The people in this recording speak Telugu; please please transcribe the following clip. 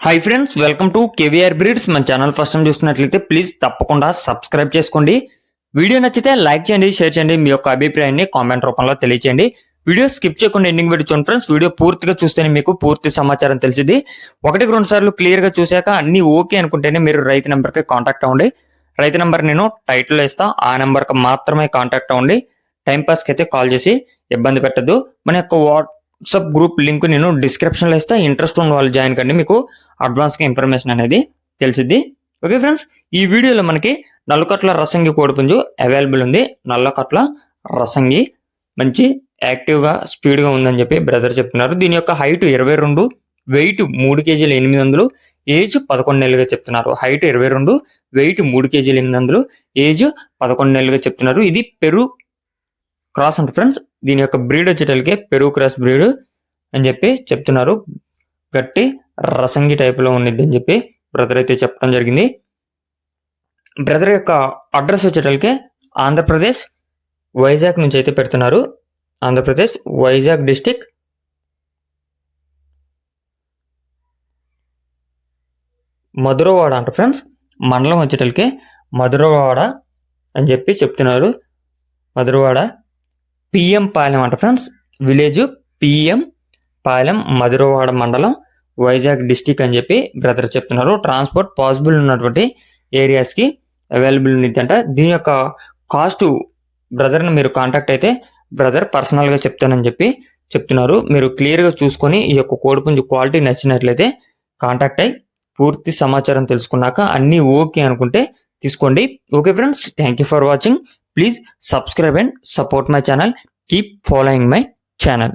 Hi friends, welcome to KVR breeds. మన ఛానల్ ఫస్ట్ టైం చూస్తున్నట్లయితే ప్లీజ్ తప్పకుండా సబ్స్క్రైబ్ చేసుకోండి. వీడియో నచ్చితే లైక్ చేయండి, షేర్ చేయండి, మీ యొక్క అభిప్రాయాన్ని కామెంట్ రూపంలో తెలియచేయండి. వీడియో స్కిప్ చేయకుండా ఎండింగ్ వీడియో చూడండి ఫ్రెండ్స్. వీడియో పూర్తిగా చూస్తేనే మీకు పూర్తి సమాచారం తెలిసింది. 1-2 సార్లు క్లియర్ గా చూశాక అన్ని ఓకే అనుకుంటేనే మీరు రైతు నెంబర్కి కాంటాక్ట్ అవ్వండి. రైతు నెంబర్ నేను టైటిల్ ఇస్తా, ఆ నెంబర్కి మాత్రమే కాంటాక్ట్ అవ్వండి. టైంపాస్కి అయితే కాల్ చేసి ఇబ్బంది పెట్టద్దు. మన యొక్క వాట్సాప్ గ్రూప్ లింక్ నేను డిస్క్రిప్షన్లో ఇస్తా. ఇంట్రెస్ట్ ఉన్న వాళ్ళు జాయిన్ కండి, మీకు అడ్వాన్స్గా ఇన్ఫర్మేషన్ అనేది తెలిసిద్ది. ఓకే ఫ్రెండ్స్, ఈ వీడియోలో మనకి నల్లకట్ల రసంగి కోడిపుంజు అవైలబుల్ ఉంది. నల్లకట్ల రసంగి మంచి యాక్టివ్గా స్పీడ్గా ఉందని చెప్పి బ్రదర్ చెప్తున్నారు. దీని యొక్క హైట్ 22, వెయిట్ 3 కేజీల 800, ఏజ్ 11 నెలలుగా చెప్తున్నారు. హైట్ 22, వెయిట్ 3 కేజీల 800, ఏజ్ 11 నెలలుగా చెప్తున్నారు. ఇది పెరు క్రాస్ అంట ఫ్రెండ్స్. దీని యొక్క బ్రీడ్ వచ్చేటలకే పెరు క్రాస్ బ్రీడ్ అని చెప్పి చెప్తున్నారు. గట్టి రసంగి టైపులో ఉన్నది అని చెప్పి బ్రదర్ అయితే చెప్పడం జరిగింది. బ్రదర్ యొక్క అడ్రస్ వచ్చేటలకే ఆంధ్రప్రదేశ్ వైజాగ్ నుంచి అయితే పెడుతున్నారు. ఆంధ్రప్రదేశ్ వైజాగ్ డిస్టిక్ మధురవాడ అంట ఫ్రెండ్స్. మండలం వచ్చేటలకే మధురవాడ అని చెప్పి చెప్తున్నారు. మధురవాడ పిఎం పాలెం అంట friends. Village PM Palem, Madhurawada మండలం, వైజాగ్ డిస్టిక్ అని చెప్పి బ్రదర్ చెప్తున్నారు. ట్రాన్స్పోర్ట్ పాసిబుల్ ఉన్నటువంటి ఏరియాస్కి అవైలబుల్ ఉందంట. దీని యొక్క కాస్ట్ బ్రదర్ని మీరు కాంటాక్ట్ అయితే బ్రదర్ పర్సనల్గా చెప్తానని చెప్పి చెప్తున్నారు. మీరు క్లియర్గా చూసుకొని ఈ యొక్క కోడిపుంజు క్వాలిటీ నచ్చినట్లయితే కాంటాక్ట్ అయ్యి పూర్తి సమాచారం తెలుసుకున్నాక అన్నీ ఓకే అనుకుంటే తీసుకోండి. Okay friends, thank you for watching. Please subscribe and support my channel. Keep following my channel.